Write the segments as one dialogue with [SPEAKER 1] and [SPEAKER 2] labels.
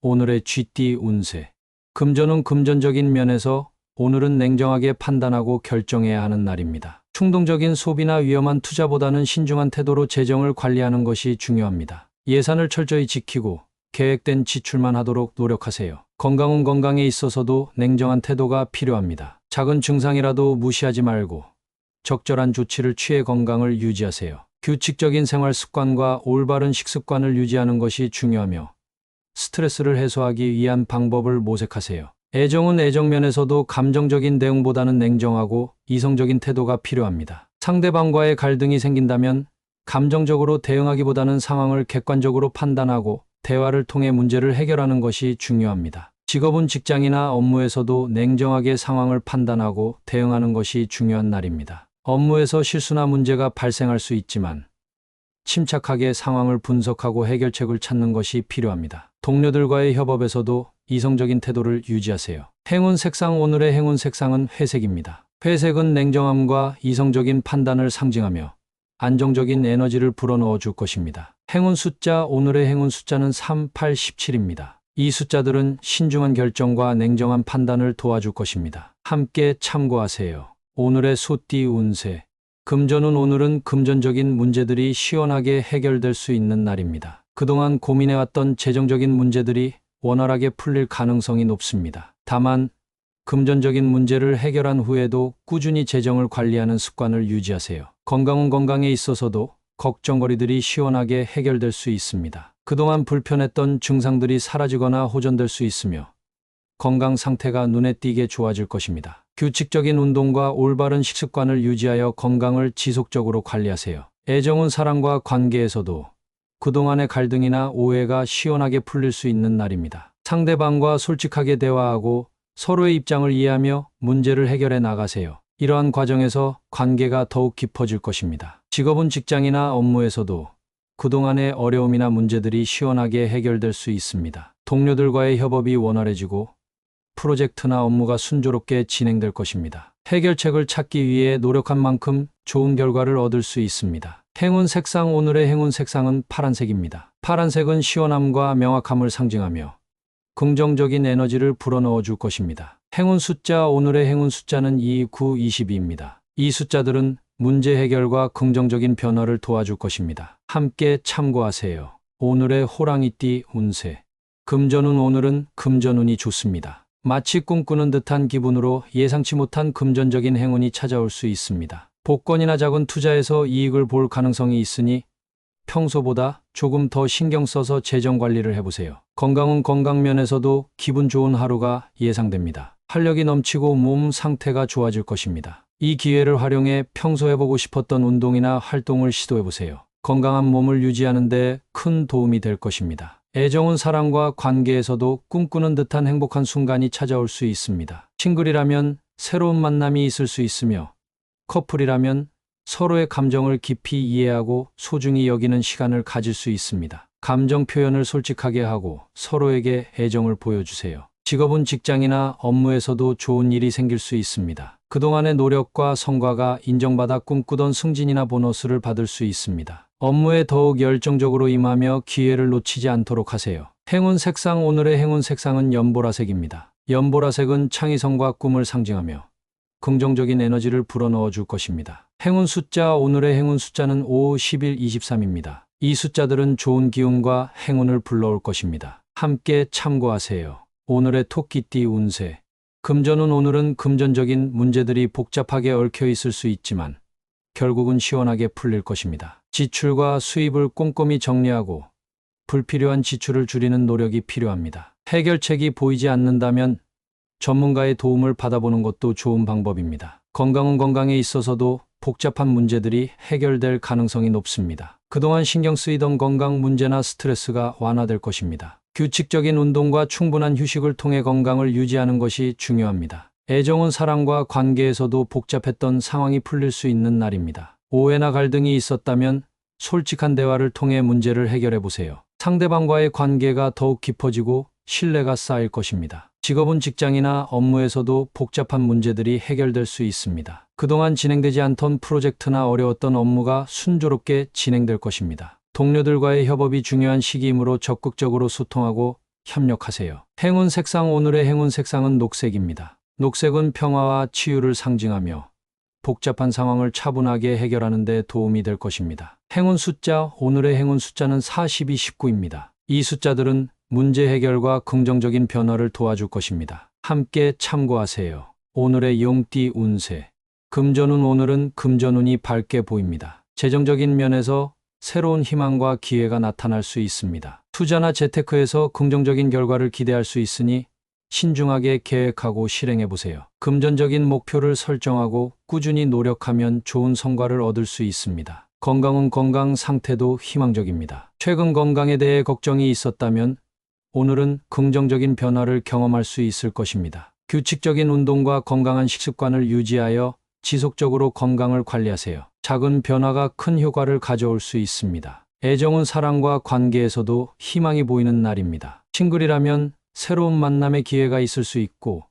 [SPEAKER 1] 오늘의 쥐띠 운세. 금전은 금전적인 면에서 오늘은 냉정하게 판단하고 결정해야 하는 날입니다. 충동적인 소비나 위험한 투자보다는 신중한 태도로 재정을 관리하는 것이 중요합니다. 예산을 철저히 지키고 계획된 지출만 하도록 노력하세요. 건강은 건강에 있어서도 냉정한 태도가 필요합니다. 작은 증상이라도 무시하지 말고 적절한 조치를 취해 건강을 유지하세요. 규칙적인 생활 습관과 올바른 식습관을 유지하는 것이 중요하며 스트레스를 해소하기 위한 방법을 모색하세요. 애정은 애정면에서도 감정적인 대응보다는 냉정하고 이성적인 태도가 필요합니다. 상대방과의 갈등이 생긴다면 감정적으로 대응하기보다는 상황을 객관적으로 판단하고 대화를 통해 문제를 해결하는 것이 중요합니다. 직업은 직장이나 업무에서도 냉정하게 상황을 판단하고 대응하는 것이 중요한 날입니다. 업무에서 실수나 문제가 발생할 수 있지만 침착하게 상황을 분석하고 해결책을 찾는 것이 필요합니다. 동료들과의 협업에서도 이성적인 태도를 유지하세요. 행운 색상. 오늘의 행운 색상은 회색입니다. 회색은 냉정함과 이성적인 판단을 상징하며 안정적인 에너지를 불어넣어 줄 것입니다. 행운 숫자. 오늘의 행운 숫자는 3, 8, 17입니다. 이 숫자들은 신중한 결정과 냉정한 판단을 도와줄 것입니다. 함께 참고하세요. 오늘의 소띠 운세. 금전운. 오늘은 금전적인 문제들이 시원하게 해결될 수 있는 날입니다. 그동안 고민해왔던 재정적인 문제들이 원활하게 풀릴 가능성이 높습니다. 다만 금전적인 문제를 해결한 후에도 꾸준히 재정을 관리하는 습관을 유지하세요. 건강은 건강에 있어서도 걱정거리들이 시원하게 해결될 수 있습니다. 그동안 불편했던 증상들이 사라지거나 호전될 수 있으며 건강 상태가 눈에 띄게 좋아질 것입니다. 규칙적인 운동과 올바른 식습관을 유지하여 건강을 지속적으로 관리하세요. 애정은 사랑과 관계에서도 그동안의 갈등이나 오해가 시원하게 풀릴 수 있는 날입니다. 상대방과 솔직하게 대화하고 서로의 입장을 이해하며 문제를 해결해 나가세요. 이러한 과정에서 관계가 더욱 깊어질 것입니다. 직업은 직장이나 업무에서도 그동안의 어려움이나 문제들이 시원하게 해결될 수 있습니다. 동료들과의 협업이 원활해지고 프로젝트나 업무가 순조롭게 진행될 것입니다. 해결책을 찾기 위해 노력한 만큼 좋은 결과를 얻을 수 있습니다. 행운 색상. 오늘의 행운 색상은 파란색입니다. 파란색은 시원함과 명확함을 상징하며 긍정적인 에너지를 불어넣어 줄 것입니다. 행운 숫자. 오늘의 행운 숫자는 2, 9, 22입니다. 이 숫자들은 문제 해결과 긍정적인 변화를 도와줄 것입니다. 함께 참고하세요. 오늘의 호랑이띠 운세. 금전운. 오늘은 금전운이 좋습니다. 마치 꿈꾸는 듯한 기분으로 예상치 못한 금전적인 행운이 찾아올 수 있습니다. 복권이나 작은 투자에서 이익을 볼 가능성이 있으니 평소보다 조금 더 신경 써서 재정 관리를 해보세요. 건강은 건강면에서도 기분 좋은 하루가 예상됩니다. 활력이 넘치고 몸 상태가 좋아질 것입니다. 이 기회를 활용해 평소 해보고 싶었던 운동이나 활동을 시도해보세요. 건강한 몸을 유지하는 데 큰 도움이 될 것입니다. 애정은 사랑과 관계에서도 꿈꾸는 듯한 행복한 순간이 찾아올 수 있습니다. 싱글이라면 새로운 만남이 있을 수 있으며 커플이라면 서로의 감정을 깊이 이해하고 소중히 여기는 시간을 가질 수 있습니다. 감정 표현을 솔직하게 하고 서로에게 애정을 보여주세요. 직업은 직장이나 업무에서도 좋은 일이 생길 수 있습니다. 그동안의 노력과 성과가 인정받아 꿈꾸던 승진이나 보너스를 받을 수 있습니다. 업무에 더욱 열정적으로 임하며 기회를 놓치지 않도록 하세요. 행운 색상. 오늘의 행운 색상은 연보라색입니다. 연보라색은 창의성과 꿈을 상징하며 긍정적인 에너지를 불어넣어 줄 것입니다. 행운 숫자. 오늘의 행운 숫자는 5, 11, 23입니다. 이 숫자들은 좋은 기운과 행운을 불러올 것입니다. 함께 참고하세요. 오늘의 토끼띠 운세. 금전운. 오늘은 금전적인 문제들이 복잡하게 얽혀 있을 수 있지만 결국은 시원하게 풀릴 것입니다. 지출과 수입을 꼼꼼히 정리하고 불필요한 지출을 줄이는 노력이 필요합니다. 해결책이 보이지 않는다면 전문가의 도움을 받아보는 것도 좋은 방법입니다. 건강은 건강에 있어서도 복잡한 문제들이 해결될 가능성이 높습니다. 그동안 신경 쓰이던 건강 문제나 스트레스가 완화될 것입니다. 규칙적인 운동과 충분한 휴식을 통해 건강을 유지하는 것이 중요합니다. 애정은 사랑과 관계에서도 복잡했던 상황이 풀릴 수 있는 날입니다. 오해나 갈등이 있었다면 솔직한 대화를 통해 문제를 해결해 보세요. 상대방과의 관계가 더욱 깊어지고 신뢰가 쌓일 것입니다. 직업은 직장이나 업무에서도 복잡한 문제들이 해결될 수 있습니다. 그동안 진행되지 않던 프로젝트나 어려웠던 업무가 순조롭게 진행될 것입니다. 동료들과의 협업이 중요한 시기이므로 적극적으로 소통하고 협력하세요. 행운 색상 오늘의 행운 색상은 녹색입니다. 녹색은 평화와 치유를 상징하며 복잡한 상황을 차분하게 해결하는 데 도움이 될 것입니다. 행운 숫자 오늘의 행운 숫자는 42, 19입니다. 이 숫자들은 문제 해결과 긍정적인 변화를 도와줄 것입니다. 함께 참고하세요. 오늘의 용띠 운세. 금전운 오늘은 금전운이 밝게 보입니다. 재정적인 면에서 새로운 희망과 기회가 나타날 수 있습니다. 투자나 재테크에서 긍정적인 결과를 기대할 수 있으니 신중하게 계획하고 실행해 보세요. 금전적인 목표를 설정하고 꾸준히 노력하면 좋은 성과를 얻을 수 있습니다. 건강은 건강 상태도 희망적입니다. 최근 건강에 대해 걱정이 있었다면 오늘은 긍정적인 변화를 경험할 수 있을 것입니다. 규칙적인 운동과 건강한 식습관을 유지하여 지속적으로 건강을 관리하세요. 작은 변화가 큰 효과를 가져올 수 있습니다. 애정은 사랑과 관계에서도 희망이 보이는 날입니다. 싱글이라면 새로운 만남의 기회가 있을 수 있고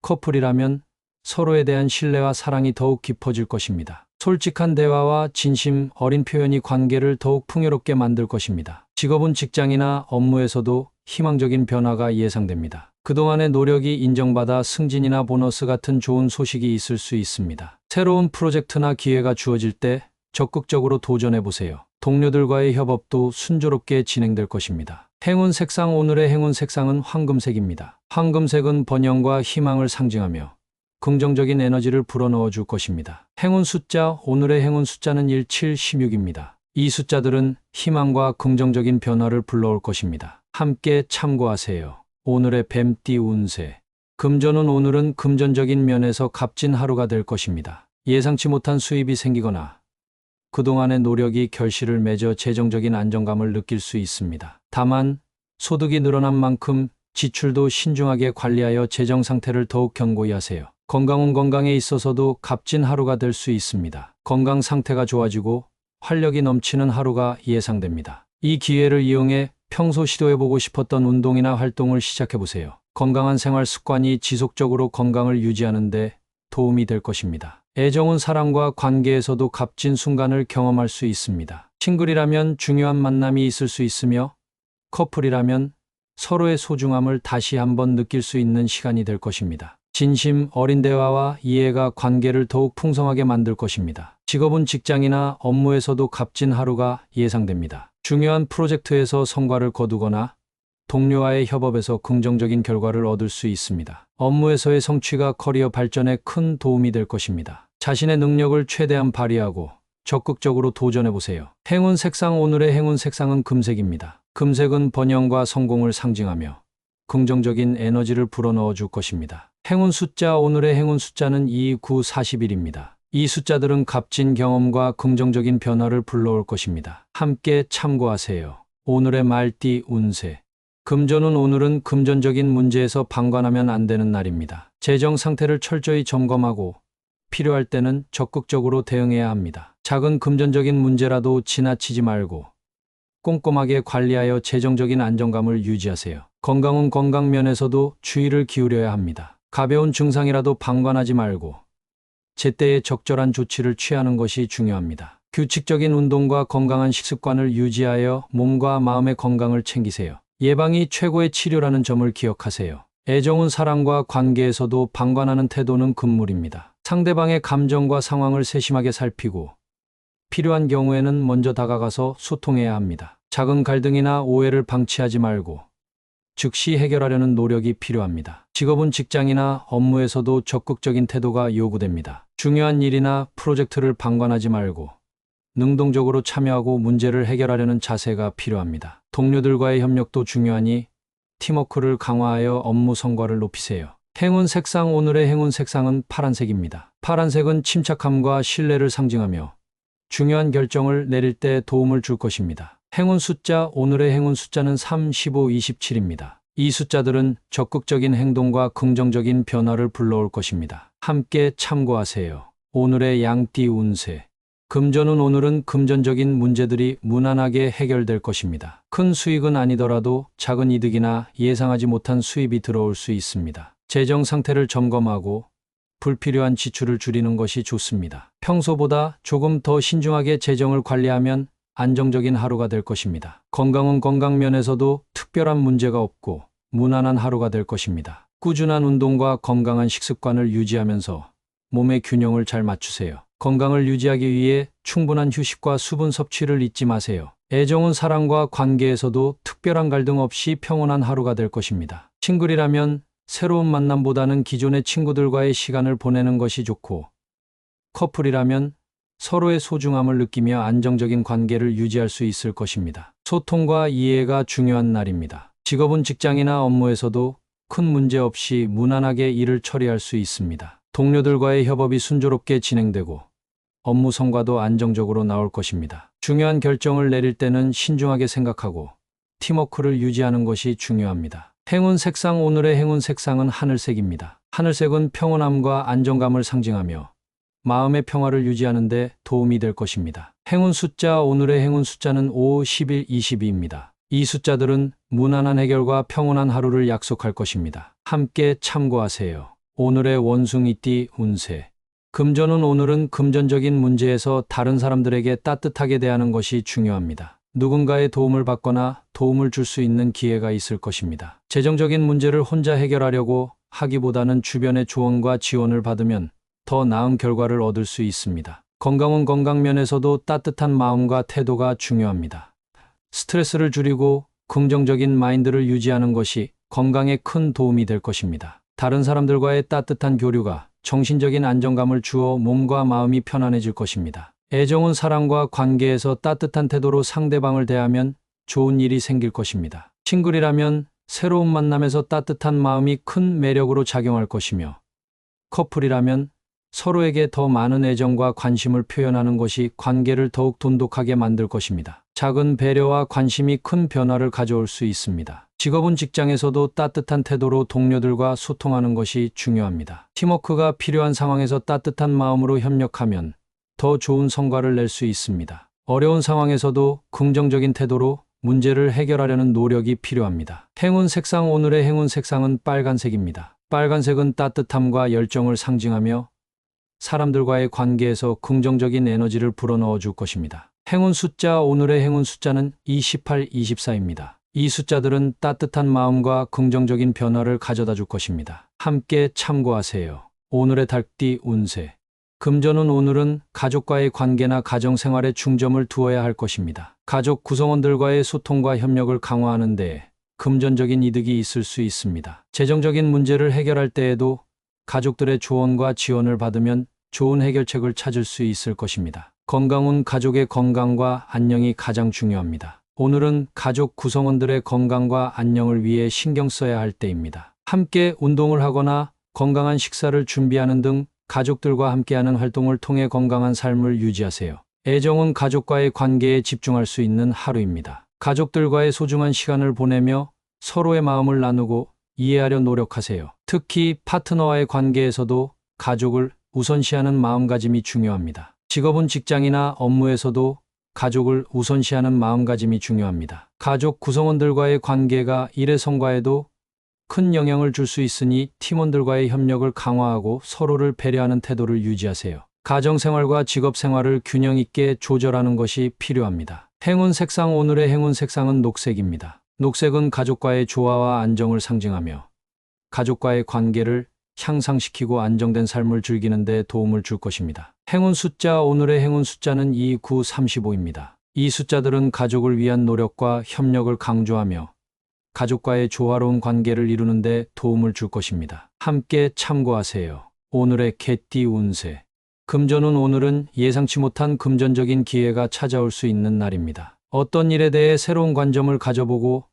[SPEAKER 1] 커플이라면 서로에 대한 신뢰와 사랑이 더욱 깊어질 것입니다. 솔직한 대화와 진심 어린 표현이 관계를 더욱 풍요롭게 만들 것입니다. 직업은 직장이나 업무에서도 희망적인 변화가 예상됩니다. 그동안의 노력이 인정받아 승진이나 보너스 같은 좋은 소식이 있을 수 있습니다. 새로운 프로젝트나 기회가 주어질 때 적극적으로 도전해 보세요. 동료들과의 협업도 순조롭게 진행될 것입니다. 행운 색상 오늘의 행운 색상은 황금색입니다. 황금색은 번영과 희망을 상징하며 긍정적인 에너지를 불어넣어 줄 것입니다. 행운 숫자 오늘의 행운 숫자는 17, 16입니다. 이 숫자들은 희망과 긍정적인 변화를 불러올 것입니다. 함께 참고하세요. 오늘의 뱀띠 운세. 금전운 오늘은 금전적인 면에서 값진 하루가 될 것입니다. 예상치 못한 수입이 생기거나 그동안의 노력이 결실을 맺어 재정적인 안정감을 느낄 수 있습니다. 다만 소득이 늘어난 만큼 지출도 신중하게 관리하여 재정 상태를 더욱 견고히 하세요. 건강은 건강에 있어서도 값진 하루가 될 수 있습니다. 건강 상태가 좋아지고 활력이 넘치는 하루가 예상됩니다. 이 기회를 이용해 평소 시도해보고 싶었던 운동이나 활동을 시작해보세요. 건강한 생활 습관이 지속적으로 건강을 유지하는 데 도움이 될 것입니다. 애정은 사랑과 관계에서도 값진 순간을 경험할 수 있습니다. 싱글이라면 중요한 만남이 있을 수 있으며 커플이라면 서로의 소중함을 다시 한번 느낄 수 있는 시간이 될 것입니다. 진심 어린 대화와 이해가 관계를 더욱 풍성하게 만들 것입니다. 직업은 직장이나 업무에서도 값진 하루가 예상됩니다. 중요한 프로젝트에서 성과를 거두거나 동료와의 협업에서 긍정적인 결과를 얻을 수 있습니다. 업무에서의 성취가 커리어 발전에 큰 도움이 될 것입니다. 자신의 능력을 최대한 발휘하고 적극적으로 도전해보세요. 행운 색상 오늘의 행운 색상은 금색입니다. 금색은 번영과 성공을 상징하며 긍정적인 에너지를 불어넣어 줄 것입니다. 행운 숫자 오늘의 행운 숫자는 2, 9, 41입니다. 이 숫자들은 값진 경험과 긍정적인 변화를 불러올 것입니다. 함께 참고하세요. 오늘의 말띠 운세. 금전운 오늘은 금전적인 문제에서 방관하면 안 되는 날입니다. 재정 상태를 철저히 점검하고 필요할 때는 적극적으로 대응해야 합니다. 작은 금전적인 문제라도 지나치지 말고 꼼꼼하게 관리하여 재정적인 안정감을 유지하세요. 건강은 건강 면에서도 주의를 기울여야 합니다. 가벼운 증상이라도 방관하지 말고 제때에 적절한 조치를 취하는 것이 중요합니다. 규칙적인 운동과 건강한 식습관을 유지하여 몸과 마음의 건강을 챙기세요. 예방이 최고의 치료라는 점을 기억하세요. 애정은 사랑과 관계에서도 방관하는 태도는 금물입니다. 상대방의 감정과 상황을 세심하게 살피고 필요한 경우에는 먼저 다가가서 소통해야 합니다. 작은 갈등이나 오해를 방치하지 말고 즉시 해결하려는 노력이 필요합니다. 직업은 직장이나 업무에서도 적극적인 태도가 요구됩니다. 중요한 일이나 프로젝트를 방관하지 말고 능동적으로 참여하고 문제를 해결하려는 자세가 필요합니다. 동료들과의 협력도 중요하니 팀워크를 강화하여 업무 성과를 높이세요. 행운 색상 오늘의 행운 색상은 파란색입니다. 파란색은 침착함과 신뢰를 상징하며 중요한 결정을 내릴 때 도움을 줄 것입니다. 행운 숫자 오늘의 행운 숫자는 3, 15, 27입니다. 이 숫자들은 적극적인 행동과 긍정적인 변화를 불러올 것입니다. 함께 참고하세요. 오늘의 양띠 운세. 금전운 오늘은 금전적인 문제들이 무난하게 해결될 것입니다. 큰 수익은 아니더라도 작은 이득이나 예상하지 못한 수입이 들어올 수 있습니다. 재정 상태를 점검하고 불필요한 지출을 줄이는 것이 좋습니다. 평소보다 조금 더 신중하게 재정을 관리하면 안정적인 하루가 될 것입니다. 건강은 건강 면에서도 특별한 문제가 없고 무난한 하루가 될 것입니다. 꾸준한 운동과 건강한 식습관을 유지하면서 몸의 균형을 잘 맞추세요. 건강을 유지하기 위해 충분한 휴식과 수분 섭취를 잊지 마세요. 애정은 사랑과 관계에서도 특별한 갈등 없이 평온한 하루가 될 것입니다. 싱글이라면 새로운 만남보다는 기존의 친구들과의 시간을 보내는 것이 좋고, 커플이라면 서로의 소중함을 느끼며 안정적인 관계를 유지할 수 있을 것입니다. 소통과 이해가 중요한 날입니다. 직업은 직장이나 업무에서도 큰 문제 없이 무난하게 일을 처리할 수 있습니다. 동료들과의 협업이 순조롭게 진행되고 업무 성과도 안정적으로 나올 것입니다. 중요한 결정을 내릴 때는 신중하게 생각하고 팀워크를 유지하는 것이 중요합니다. 행운 색상. 오늘의 행운 색상은 하늘색입니다. 하늘색은 평온함과 안정감을 상징하며 마음의 평화를 유지하는 데 도움이 될 것입니다. 행운 숫자. 오늘의 행운 숫자는 5, 11, 22입니다. 이 숫자들은 무난한 해결과 평온한 하루를 약속할 것입니다. 함께 참고하세요. 오늘의 원숭이띠 운세. 금전운. 오늘은 금전적인 문제에서 다른 사람들에게 따뜻하게 대하는 것이 중요합니다. 누군가의 도움을 받거나 도움을 줄 수 있는 기회가 있을 것입니다. 재정적인 문제를 혼자 해결하려고 하기보다는 주변의 조언과 지원을 받으면 더 나은 결과를 얻을 수 있습니다. 건강은 건강 면에서도 따뜻한 마음과 태도가 중요합니다. 스트레스를 줄이고 긍정적인 마인드를 유지하는 것이 건강에 큰 도움이 될 것입니다. 다른 사람들과의 따뜻한 교류가 정신적인 안정감을 주어 몸과 마음이 편안해질 것입니다. 애정은 사랑과 관계에서 따뜻한 태도로 상대방을 대하면 좋은 일이 생길 것입니다. 싱글이라면 새로운 만남에서 따뜻한 마음이 큰 매력으로 작용할 것이며, 커플이라면 서로에게 더 많은 애정과 관심을 표현하는 것이 관계를 더욱 돈독하게 만들 것입니다. 작은 배려와 관심이 큰 변화를 가져올 수 있습니다. 직업은 직장에서도 따뜻한 태도로 동료들과 소통하는 것이 중요합니다. 팀워크가 필요한 상황에서 따뜻한 마음으로 협력하면 더 좋은 성과를 낼 수 있습니다. 어려운 상황에서도 긍정적인 태도로 문제를 해결하려는 노력이 필요합니다. 행운 색상. 오늘의 행운 색상은 빨간색입니다. 빨간색은 따뜻함과 열정을 상징하며 사람들과의 관계에서 긍정적인 에너지를 불어넣어 줄 것입니다. 행운 숫자. 오늘의 행운 숫자는 28, 24입니다. 이 숫자들은 따뜻한 마음과 긍정적인 변화를 가져다 줄 것입니다. 함께 참고하세요. 오늘의 달띠 운세. 금전운. 오늘은 가족과의 관계나 가정생활에 중점을 두어야 할 것입니다. 가족 구성원들과의 소통과 협력을 강화하는 데 금전적인 이득이 있을 수 있습니다. 재정적인 문제를 해결할 때에도 가족들의 조언과 지원을 받으면 좋은 해결책을 찾을 수 있을 것입니다. 건강운. 가족의 건강과 안녕이 가장 중요합니다. 오늘은 가족 구성원들의 건강과 안녕을 위해 신경 써야 할 때입니다. 함께 운동을 하거나 건강한 식사를 준비하는 등 가족들과 함께하는 활동을 통해 건강한 삶을 유지하세요. 애정은 가족과의 관계에 집중할 수 있는 하루입니다. 가족들과의 소중한 시간을 보내며 서로의 마음을 나누고 이해하려 노력하세요. 특히 파트너와의 관계에서도 가족을 우선시하는 마음가짐이 중요합니다. 직업은 직장이나 업무에서도 가족을 우선시하는 마음가짐이 중요합니다. 가족 구성원들과의 관계가 일의 성과에도 큰 영향을 줄 수 있으니 팀원들과의 협력을 강화하고 서로를 배려하는 태도를 유지하세요. 가정생활과 직업생활을 균형 있게 조절하는 것이 필요합니다. 행운 색상. 오늘의 행운 색상은 녹색입니다. 녹색은 가족과의 조화와 안정을 상징하며 가족과의 관계를 향상시키고 안정된 삶을 즐기는 데 도움을 줄 것입니다. 행운 숫자. 오늘의 행운 숫자는 2, 9, 35입니다. 이 숫자들은 가족을 위한 노력과 협력을 강조하며 가족과의 조화로운 관계를 이루는 데 도움을 줄 것입니다. 함께 참고하세요. 오늘의 개띠 운세. 금전운. 오늘은 예상치 못한 금전적인 기회가 찾아올 수 있는 날입니다. 어떤 일에 대해 새로운 관점을 가져보고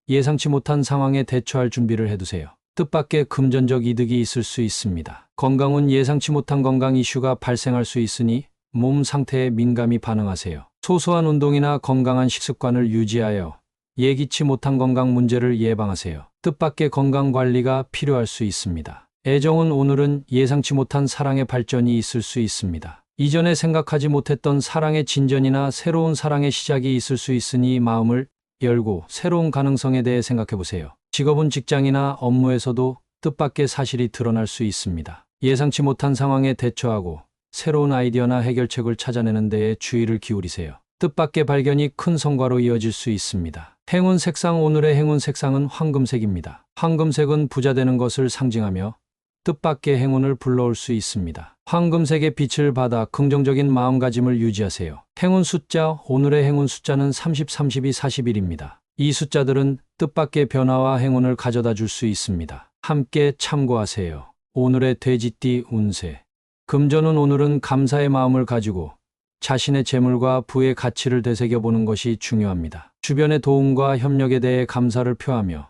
[SPEAKER 1] 예상치 못한 상황에 대처할 준비를 해두세요. 뜻밖의 금전적 이득이 있을 수 있습니다. 건강은 예상치 못한 건강 이슈가 발생할 수 있으니 몸 상태에 민감히 반응하세요. 소소한 운동이나 건강한 식습관을 유지하여 예기치 못한 건강 문제를 예방하세요. 뜻밖의 건강 관리가 필요할 수 있습니다. 애정은. 오늘은 예상치 못한 사랑의 발전이 있을 수 있습니다. 이전에 생각하지 못했던 사랑의 진전이나 새로운 사랑의 시작이 있을 수 있으니 마음을 열고 새로운 가능성에 대해 생각해 보세요. 직업은 직장이나 업무에서도 뜻밖의 사실이 드러날 수 있습니다. 예상치 못한 상황에 대처하고 새로운 아이디어나 해결책을 찾아내는 데에 주의를 기울이세요. 뜻밖의 발견이 큰 성과로 이어질 수 있습니다. 행운 색상. 오늘의 행운 색상은 황금색입니다. 황금색은 부자 되는 것을 상징하며 뜻밖의 행운을 불러올 수 있습니다. 황금색의 빛을 받아 긍정적인 마음가짐을 유지하세요. 행운 숫자. 오늘의 행운 숫자는 30, 32, 41입니다. 이 숫자들은 뜻밖의 변화와 행운을 가져다 줄 수 있습니다. 함께 참고하세요. 오늘의 돼지띠 운세. 금전운. 오늘은 감사의 마음을 가지고 자신의 재물과 부의 가치를 되새겨보는 것이 중요합니다. 주변의 도움과 협력에 대해 감사를 표하며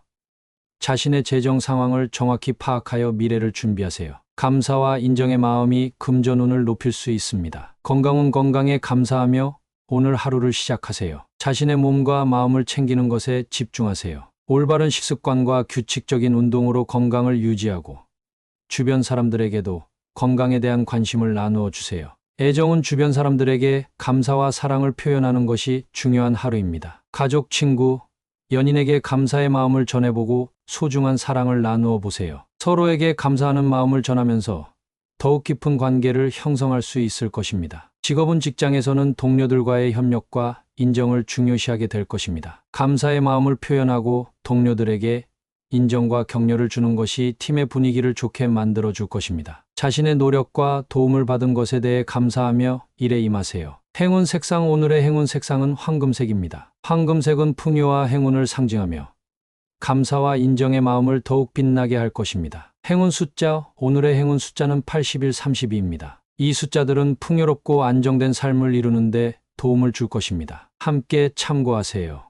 [SPEAKER 1] 자신의 재정 상황을 정확히 파악하여 미래를 준비하세요. 감사와 인정의 마음이 금전운을 높일 수 있습니다. 건강운. 건강에 감사하며 오늘 하루를 시작하세요. 자신의 몸과 마음을 챙기는 것에 집중하세요. 올바른 식습관과 규칙적인 운동으로 건강을 유지하고 주변 사람들에게도 건강에 대한 관심을 나누어 주세요. 애정은. 주변 사람들에게 감사와 사랑을 표현하는 것이 중요한 하루입니다. 가족, 친구, 연인에게 감사의 마음을 전해보고 소중한 사랑을 나누어 보세요. 서로에게 감사하는 마음을 전하면서 더욱 깊은 관계를 형성할 수 있을 것입니다. 직업은. 직장에서는 동료들과의 협력과 인정을 중요시하게 될 것입니다. 감사의 마음을 표현하고 동료들에게 인정과 격려를 주는 것이 팀의 분위기를 좋게 만들어 줄 것입니다. 자신의 노력과 도움을 받은 것에 대해 감사하며 일에 임하세요. 행운 색상. 오늘의 행운 색상은 황금색입니다. 황금색은 풍요와 행운을 상징하며 감사와 인정의 마음을 더욱 빛나게 할 것입니다. 행운 숫자. 오늘의 행운 숫자는 81, 32입니다. 이 숫자들은 풍요롭고 안정된 삶을 이루는 데 도움을 줄 것입니다. 함께 참고하세요.